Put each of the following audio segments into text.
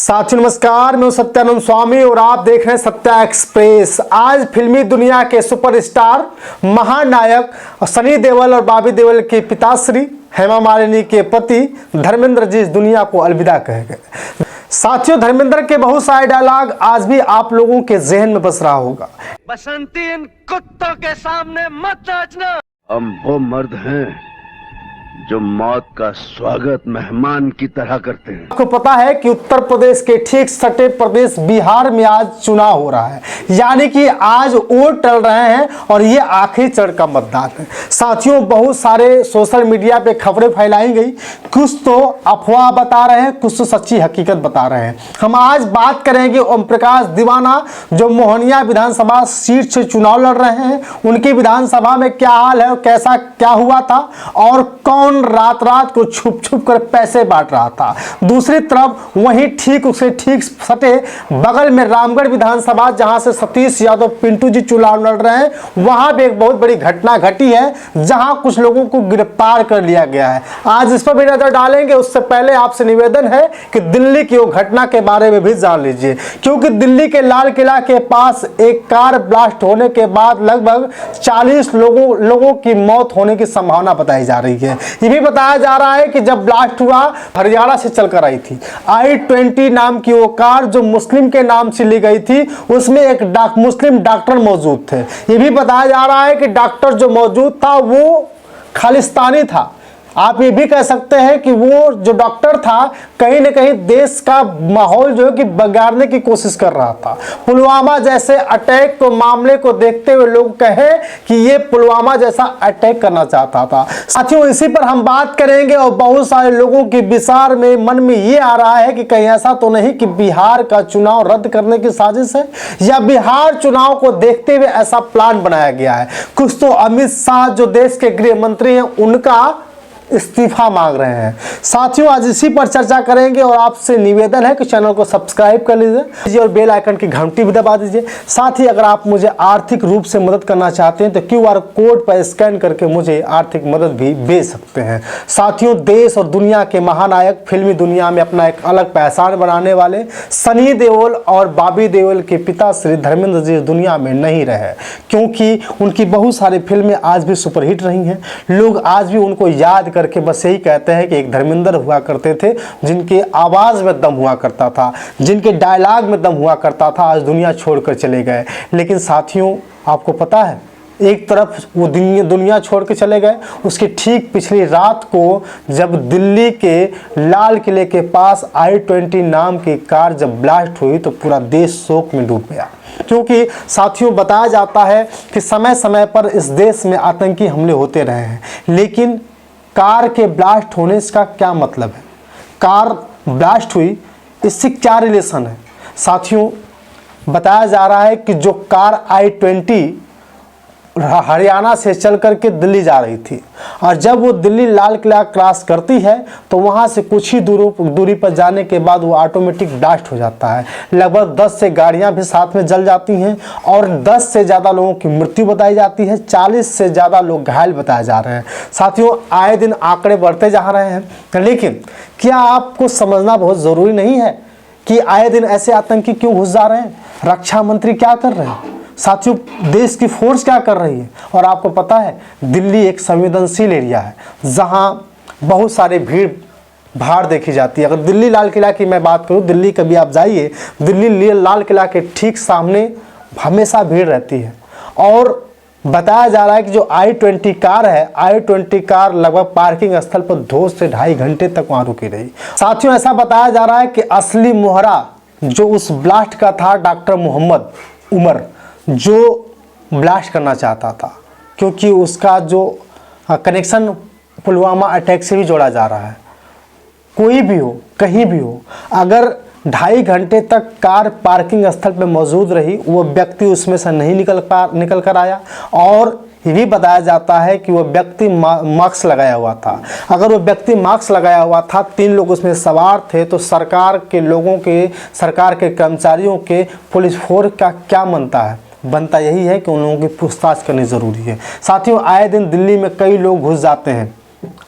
साथियों नमस्कार, मैं हूं सत्यानंद स्वामी और आप देख रहे हैं सत्या एक्सप्रेस। आज फिल्मी दुनिया के सुपरस्टार महानायक सनी देओल और बॉबी देओल के पिताश्री हेमा मालिनी के पति धर्मेंद्र जी इस दुनिया को अलविदा कह गए। साथियों, धर्मेंद्र के बहुत सारे डायलॉग आज भी आप लोगों के जहन में बस रहा होगा। बसंती, इन कुत्तों के सामने मत नाचना। हम वो मर्द हैं जो मौत का स्वागत मेहमान की तरह करते हैं। आपको पता है कि उत्तर प्रदेश के ठीक सटे प्रदेश बिहार में आज चुनाव हो रहा है, यानी कि आज वोट टल रहे हैं और ये आखिरी चरण का मतदान है। साथियों, बहुत सारे सोशल मीडिया पे खबरें फैलाई गई, कुछ तो अफवाह बता रहे हैं, कुछ तो सच्ची हकीकत बता रहे हैं। हम आज बात करेंगे ओम प्रकाश दीवाना जो मोहनिया विधानसभा सीट से चुनाव लड़ रहे हैं, उनकी विधानसभा में क्या हाल है, कैसा क्या हुआ था और कौन रात रात को छुप छुप कर पैसे बांट रहा था। दूसरी तरफ वहीं ठीक उसे ठीक सटे बगल में रामगढ़ विधानसभा जहां से सतीश यादव पिंटू जी चुनाव लड़ रहे हैं, वहां भी एक बहुत बड़ी घटना घटी है जहां कुछ लोगों को गिरफ्तार कर लिया गया है। आज इस पर भी नजर डालेंगे। उससे पहले आपसे निवेदन है कि दिल्ली की वो घटना के बारे में भी जान लीजिए, क्योंकि दिल्ली के लाल किला के पास एक कार ब्लास्ट होने के बाद लगभग 40 लोगों की मौत होने की संभावना बताई जा रही है। ये भी बताया जा रहा है कि जब ब्लास्ट हुआ हरियाणा से चलकर आई थी i20 नाम की वो कार जो मुस्लिम के नाम से ली गई थी, उसमें एक मुस्लिम डॉक्टर मौजूद थे। ये भी बताया जा रहा है कि डॉक्टर जो मौजूद था वो खालिस्तानी था। आप ये भी कह सकते हैं कि वो जो डॉक्टर था कहीं ना कहीं देश का माहौल जो है कि बिगाड़ने की कोशिश कर रहा था। पुलवामा जैसे अटैक को मामले को देखते हुए लोग कहे कि ये पुलवामा जैसा अटैक करना चाहता था। साथियों, इसी पर हम बात करेंगे और बहुत सारे लोगों की विचार में मन में ये आ रहा है कि कहीं ऐसा तो नहीं कि बिहार का चुनाव रद्द करने की साजिश है, या बिहार चुनाव को देखते हुए ऐसा प्लान बनाया गया है। कुछ तो अमित शाह जो देश के गृह मंत्री हैं उनका इस्तीफा मांग रहे हैं। साथियों, आज इसी पर चर्चा करेंगे और आपसे निवेदन है कि चैनल को सब्सक्राइब कर लीजिए और बेल आइकन की घंटी भी दबा दीजिए। साथ ही अगर आप मुझे आर्थिक रूप से मदद करना चाहते हैं तो QR कोड पर स्कैन करके मुझे आर्थिक मदद भी भेज सकते हैं। साथियों, देश और दुनिया के महानायक फिल्मी दुनिया में अपना एक अलग पहचान बनाने वाले सनी देओल और बॉबी देओल के पिता श्री धर्मेंद्र जी दुनिया में नहीं रहे, क्योंकि उनकी बहुत सारी फिल्में आज भी सुपरहिट रही हैं। लोग आज भी उनको याद करके बस यही कहते हैं कि एक धर्मेंद्र हुआ करते थे जिनके आवाज में दम हुआ करता था, जिनके डायलॉग में दम हुआ करता था, आज दुनिया छोड़कर चले गए। लेकिन साथियों, आपको पता है, एक तरफ वो दुनिया छोड़ के चले गए, उसकी ठीक पिछली रात को जब दिल्ली के लाल किले के पास i20 नाम की कार जब ब्लास्ट हुई तो पूरा देश शोक में डूब गया। क्योंकि साथियों, बताया जाता है कि समय समय पर इस देश में आतंकी हमले होते रहे हैं, लेकिन कार के ब्लास्ट होने का क्या मतलब है, कार ब्लास्ट हुई इससे क्या रिलेशन है। साथियों, बताया जा रहा है कि जो कार i20 हरियाणा से चल करके दिल्ली जा रही थी और जब वो दिल्ली लाल किला क्रॉस करती है तो वहाँ से कुछ ही दूरी पर जाने के बाद वो ऑटोमेटिक ब्लास्ट हो जाता है। लगभग 10 से गाड़ियाँ भी साथ में जल जाती हैं और 10 से ज़्यादा लोगों की मृत्यु बताई जाती है, 40 से ज़्यादा लोग घायल बताए जा रहे हैं। साथियों, आए दिन आंकड़े बढ़ते जा रहे हैं, लेकिन क्या आपको समझना बहुत ज़रूरी नहीं है कि आए दिन ऐसे आतंकी क्यों घुस जा रहे हैं? रक्षा मंत्री क्या कर रहे हैं? साथियों, देश की फोर्स क्या कर रही है? और आपको पता है, दिल्ली एक संवेदनशील एरिया है जहां बहुत सारे भीड़ भाड़ देखी जाती है। अगर दिल्ली लाल किला की मैं बात करूं, दिल्ली कभी आप जाइए, दिल्ली लाल किला के ठीक सामने हमेशा भीड़ रहती है। और बताया जा रहा है कि जो i20 कार है, i20 कार लगभग पार्किंग स्थल पर 2 से 2.5 घंटे तक वहां रुकी रही। साथियों, ऐसा बताया जा रहा है कि असली मोहरा जो उस ब्लास्ट का था डॉक्टर मोहम्मद उमर, जो ब्लास्ट करना चाहता था, क्योंकि उसका जो कनेक्शन पुलवामा अटैक से भी जोड़ा जा रहा है। कोई भी हो, कहीं भी हो, अगर 2.5 घंटे तक कार पार्किंग स्थल पर मौजूद रही, वो व्यक्ति उसमें से नहीं निकल कर आया। और ये भी बताया जाता है कि वो व्यक्ति मास्क लगाया हुआ था। अगर वो व्यक्ति मास्क लगाया हुआ था, 3 लोग उसमें सवार थे, तो सरकार के लोगों के, सरकार के कर्मचारियों के, पुलिस फोर्स का क्या बनता यही है कि उन लोगों की पूछताछ करनी ज़रूरी है। साथियों, आए दिन दिल्ली में कई लोग घुस जाते हैं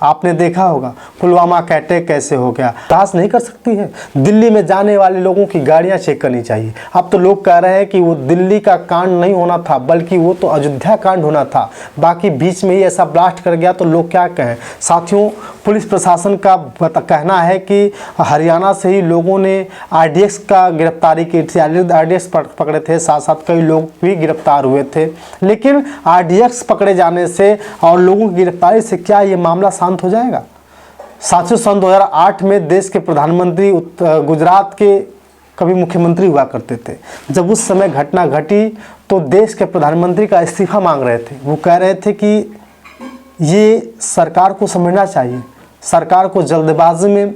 आपने देखा होगा पुलवामा का अटैक कैसे हो गया, बर्दाश्त नहीं कर सकती है। दिल्ली में जाने वाले लोगों की गाड़ियां चेक करनी चाहिए। अब तो लोग कह रहे हैं कि वो दिल्ली का कांड नहीं होना था, बल्कि वो तो अयोध्या कांड होना था, बाकी बीच में ही ऐसा ब्लास्ट कर गया तो लोग क्या कहें। साथियों, पुलिस प्रशासन का कहना है कि हरियाणा से ही लोगों ने RDX का गिरफ्तारी की थी, RDX पकड़े थे, साथ साथ कई लोग भी गिरफ्तार हुए थे। लेकिन RDX पकड़े जाने से और लोगों की गिरफ्तारी से क्या ये मामला शांत हो जाएगा? साथियों, सन 2008 में देश के प्रधानमंत्री गुजरात के कभी मुख्यमंत्री हुआ करते थे। जब उस समय घटना घटी तो देश के प्रधानमंत्री का इस्तीफा मांग रहे थे। वो कह रहे थे कि ये सरकार को समझना चाहिए, सरकार को जल्दबाजी में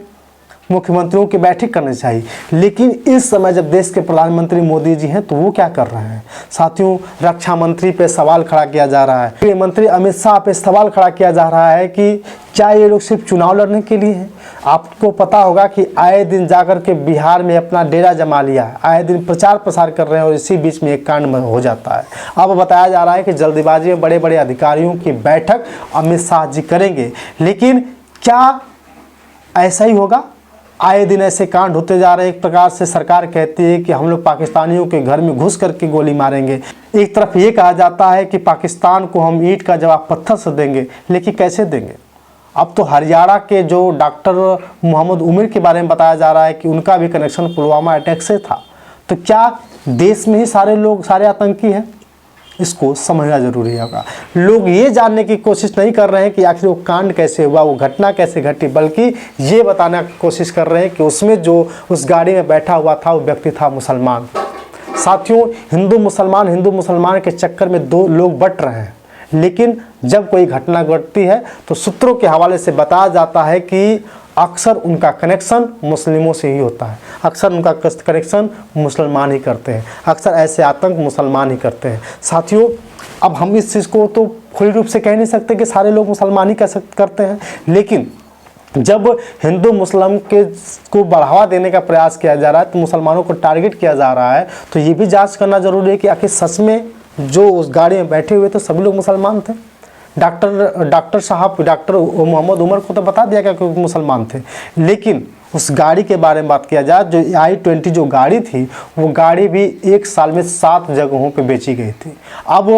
मुख्यमंत्रियों की बैठक करनी चाहिए। लेकिन इस समय जब देश के प्रधानमंत्री मोदी जी हैं तो वो क्या कर रहे हैं? साथियों, रक्षा मंत्री पे सवाल खड़ा किया जा रहा है, गृह मंत्री अमित शाह पे सवाल खड़ा किया जा रहा है कि क्या ये लोग सिर्फ चुनाव लड़ने के लिए हैं? आपको पता होगा कि आए दिन जाकर के बिहार में अपना डेरा जमा लिया है, आए दिन प्रचार प्रसार कर रहे हैं और इसी बीच में एक कांड हो जाता है। अब बताया जा रहा है कि जल्दबाजी में बड़े बड़े अधिकारियों की बैठक अमित शाह जी करेंगे। लेकिन क्या ऐसा ही होगा? आए दिन ऐसे कांड होते जा रहे हैं। एक प्रकार से सरकार कहती है कि हम लोग पाकिस्तानियों के घर में घुस करके गोली मारेंगे। एक तरफ ये कहा जाता है कि पाकिस्तान को हम ईंट का जवाब पत्थर से देंगे, लेकिन कैसे देंगे? अब तो हरियाणा के जो डॉक्टर मोहम्मद उमर के बारे में बताया जा रहा है कि उनका भी कनेक्शन पुलवामा अटैक से था। तो क्या देश में ही सारे लोग सारे आतंकी हैं? इसको समझना जरूरी होगा। लोग ये जानने की कोशिश नहीं कर रहे हैं कि आखिर वो कांड कैसे हुआ, वो घटना कैसे घटी, बल्कि ये बताने की कोशिश कर रहे हैं कि उसमें जो उस गाड़ी में बैठा हुआ था वो व्यक्ति था मुसलमान। साथियों, हिंदू मुसलमान के चक्कर में दो लोग बट रहे हैं। लेकिन जब कोई घटना घटती है तो सूत्रों के हवाले से बताया जाता है कि अक्सर उनका कनेक्शन मुस्लिमों से ही होता है, अक्सर उनका कनेक्शन मुसलमान ही करते हैं, अक्सर ऐसे आतंक मुसलमान ही करते हैं। साथियों, अब हम इस चीज़ को तो खुली रूप से कह नहीं सकते कि सारे लोग मुसलमान ही करते हैं, लेकिन जब हिंदू मुस्लिम को बढ़ावा देने का प्रयास किया जा रहा है तो मुसलमानों को टारगेट किया जा रहा है, तो ये भी जाँच करना जरूरी है कि आखिर सच में जो उस गाड़ी में बैठे हुए थे सभी लोग मुसलमान थे। डॉक्टर मोहम्मद उमर को तो बता दिया गया कि मुसलमान थे, लेकिन उस गाड़ी के बारे में बात किया जाए, जो I-20 जो गाड़ी थी वो गाड़ी भी एक साल में 7 जगहों पे बेची गई थी। अब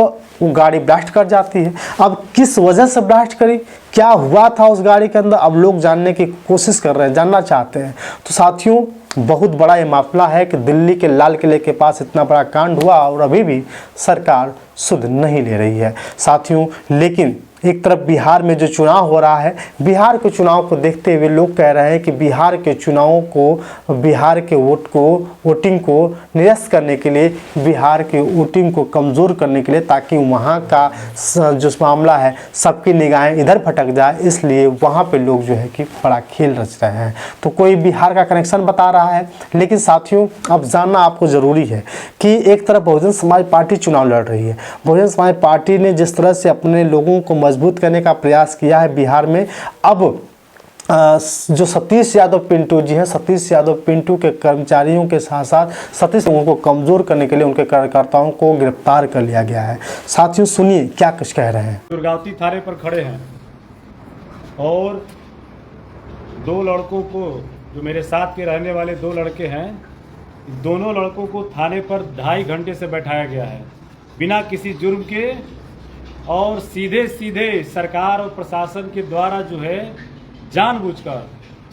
वो गाड़ी ब्लास्ट कर जाती है। अब किस वजह से ब्लास्ट करी, क्या हुआ था उस गाड़ी के अंदर, अब लोग जानने की कोशिश कर रहे हैं, जानना चाहते हैं। तो साथियों, बहुत बड़ा ये मामला है कि दिल्ली के लाल किले के पास इतना बड़ा कांड हुआ और अभी भी सरकार सुध नहीं ले रही है। साथियों, लेकिन एक तरफ बिहार में जो चुनाव हो रहा है, बिहार के चुनाव को देखते हुए लोग कह रहे हैं कि बिहार के चुनावों को, बिहार के वोटिंग को निरस्त करने के लिए, बिहार के वोटिंग को कमज़ोर करने के लिए, ताकि वहाँ का जो मामला है सबकी निगाहें इधर भटक जाए, इसलिए वहाँ पे लोग जो है कि बड़ा खेल रच रहे हैं। तो कोई बिहार का कनेक्शन बता रहा है। लेकिन साथियों, अब जानना आपको ज़रूरी है कि एक तरफ बहुजन समाज पार्टी चुनाव लड़ रही है। बहुजन समाज पार्टी ने जिस तरह से अपने लोगों को मजबूत करने का प्रयास किया है बिहार में, अब जो सतीश यादव पिंटू जी हैं, सतीश यादव पिंटू के कर्मचारियों के साथ साथ सतीश लोगों को कमज़ोर करने के लिए उनके कार्यकर्ताओं को गिरफ्तार कर लिया गया है। साथियों, सुनिए क्या कुछ कह रहे हैं। दुर्गावती थाने पर खड़े हैं और 2 लड़कों को, जो मेरे साथ के रहने वाले 2 लड़के हैं, दोनों लड़कों को थाने पर 2.5 घंटे से बैठाया गया है बिना किसी जुर्म के, और सीधे सीधे सरकार और प्रशासन के द्वारा जो है जानबूझकर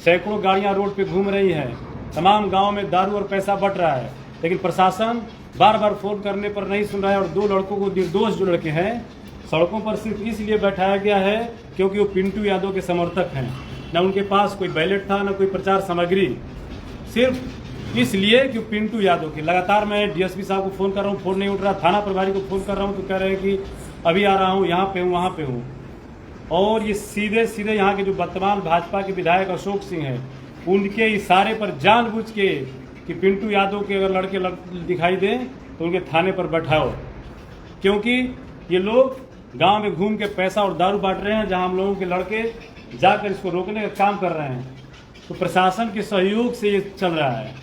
सैकड़ों गाड़ियां रोड पे घूम रही हैं, तमाम गांव में दारू और पैसा बट रहा है, लेकिन प्रशासन बार बार फोन करने पर नहीं सुन रहा है। और 2 लड़कों को, निर्दोष जो लड़के हैं, सड़कों पर सिर्फ इसलिए बैठाया गया है क्योंकि वो पिंटू यादव के समर्थक हैं। न उनके पास कोई बैलेट था, न कोई प्रचार सामग्री, सिर्फ इसलिए कि पिंटू यादव के। लगातार मैं DSP साहब को फ़ोन कर रहा हूँ, फ़ोन नहीं उठ रहा, थाना प्रभारी को फ़ोन कर रहा हूँ तो कह रहे हैं कि अभी आ रहा हूँ, यहाँ पे हूँ, वहाँ पे हूँ। और ये सीधे सीधे यहाँ के जो वर्तमान भाजपा के विधायक अशोक सिंह हैं, उनके इशारे पर जानबूझ के कि पिंटू यादव के अगर लड़के दिखाई दें तो उनके थाने पर बैठाओ, क्योंकि ये लोग गांव में घूम के पैसा और दारू बांट रहे हैं, जहां हम लोगों के लड़के जाकर इसको रोकने का काम कर रहे हैं। तो प्रशासन के सहयोग से ये चल रहा है।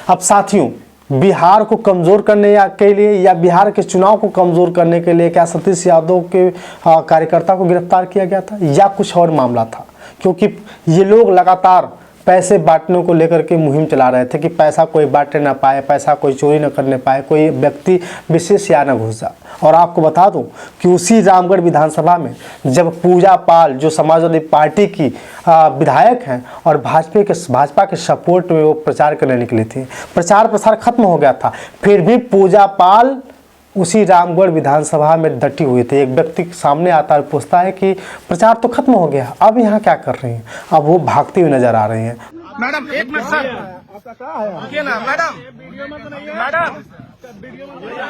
अब साथियों, बिहार को कमज़ोर करने के लिए या बिहार के चुनाव को कमज़ोर करने के लिए क्या सतीश यादव के कार्यकर्ता को गिरफ्तार किया गया था या कुछ और मामला था? क्योंकि ये लोग लगातार पैसे बांटने को लेकर के मुहिम चला रहे थे कि पैसा कोई बांटे ना पाए, पैसा कोई चोरी न करने पाए, कोई व्यक्ति विशेष या न घुस जाए। और आपको बता दूं कि उसी रामगढ़ विधानसभा में जब पूजा पाल जो समाजवादी पार्टी की विधायक हैं और भाजपा के सपोर्ट में वो प्रचार करने निकली थी, प्रचार प्रसार खत्म हो गया था, फिर भी पूजा पाल उसी रामगढ़ विधानसभा में डटी हुई थी। एक व्यक्ति सामने आता है, पूछता है कि प्रचार तो खत्म हो गया, अब यहाँ क्या कर रही हैं? अब वो भागती हुई नजर आ रही हैं। मैडम एक मिनट सर, रुकिए ना मैडम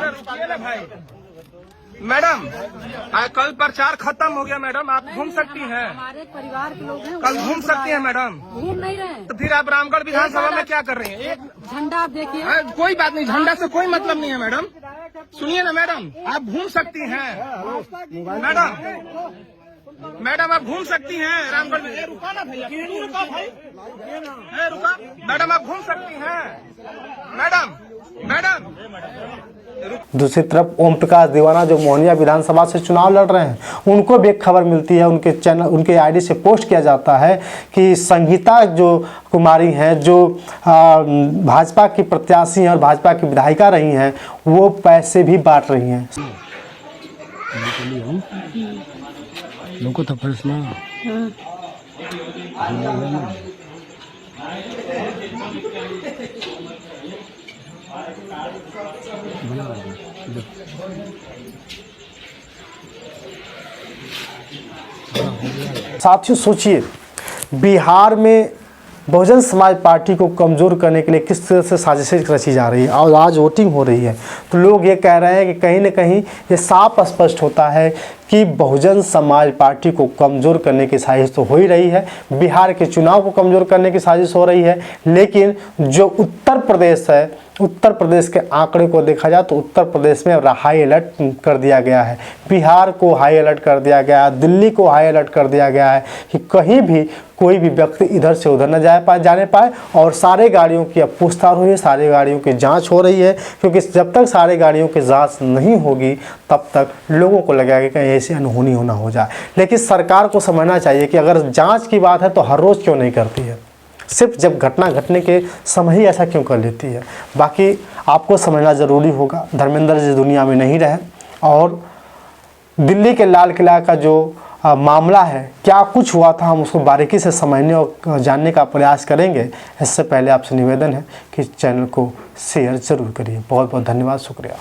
रुकिए ना भाई। मैडम कल प्रचार खत्म हो गया मैडम, आप घूम सकती हैं, हमारे परिवार के लोग हैं, कल घूम सकती हैं मैडम। घूम नहीं रहे हैं। तो फिर आप रामगढ़ विधानसभा में क्या कर रही हैं? एक झंडा आप देखिए। कोई बात नहीं, झंडा से कोई मतलब नहीं है मैडम। सुनिए ना मैडम, आप घूम सकती हैं मैडम आप घूम सकती हैं रामगढ़ में। रुका ना भैया, रुका भाई, रुका मैडम, आप घूम सकती हैं मैडम। दूसरी तरफ ओम प्रकाश दीवाना जो मोहनिया विधानसभा से चुनाव लड़ रहे हैं, उनको भी एक खबर मिलती है, उनके चैनल उनके आईडी से पोस्ट किया जाता है कि संगीता जो कुमारी हैं, जो भाजपा की प्रत्याशी हैं और भाजपा की विधायिका रही हैं, वो पैसे भी बांट रही हैं। लोगों तो फैसला साथियों सोचिए, बिहार में बहुजन समाज पार्टी को कमज़ोर करने के लिए किस तरह से साजिशें रची जा रही है और आज वोटिंग हो रही है, तो लोग ये कह रहे हैं कि कहीं ना कहीं ये साफ स्पष्ट होता है कि बहुजन समाज पार्टी को कमज़ोर करने की साजिश तो हो ही रही है, बिहार के चुनाव को कमज़ोर करने की साजिश हो रही है। लेकिन जो उत्तर प्रदेश है, उत्तर प्रदेश के आंकड़े को देखा जाए तो उत्तर प्रदेश में हाई अलर्ट कर दिया गया है, बिहार को हाई अलर्ट कर दिया गया है, दिल्ली को हाई अलर्ट कर दिया गया है कि कहीं भी कोई भी व्यक्ति इधर से उधर न जाने पाए और सारे गाड़ियों की अब पूछताछ हो रही है, सारी गाड़ियों की जांच हो रही है, क्योंकि जब तक सारी गाड़ियों की जांच नहीं होगी तब तक लोगों को लगेगा कि कहीं ऐसी अनहोनी होना हो जाए। लेकिन सरकार को समझना चाहिए कि अगर जांच की बात है तो हर रोज़ क्यों नहीं करती है, सिर्फ जब घटना घटने के समय ही ऐसा क्यों कर लेती है। बाकी आपको समझना ज़रूरी होगा, धर्मेंद्र जी दुनिया में नहीं रहे और दिल्ली के लाल किला का जो मामला है, क्या कुछ हुआ था, हम उसको बारीकी से समझने और जानने का प्रयास करेंगे। इससे पहले आपसे निवेदन है कि चैनल को शेयर ज़रूर करिए। बहुत बहुत धन्यवाद, शुक्रिया।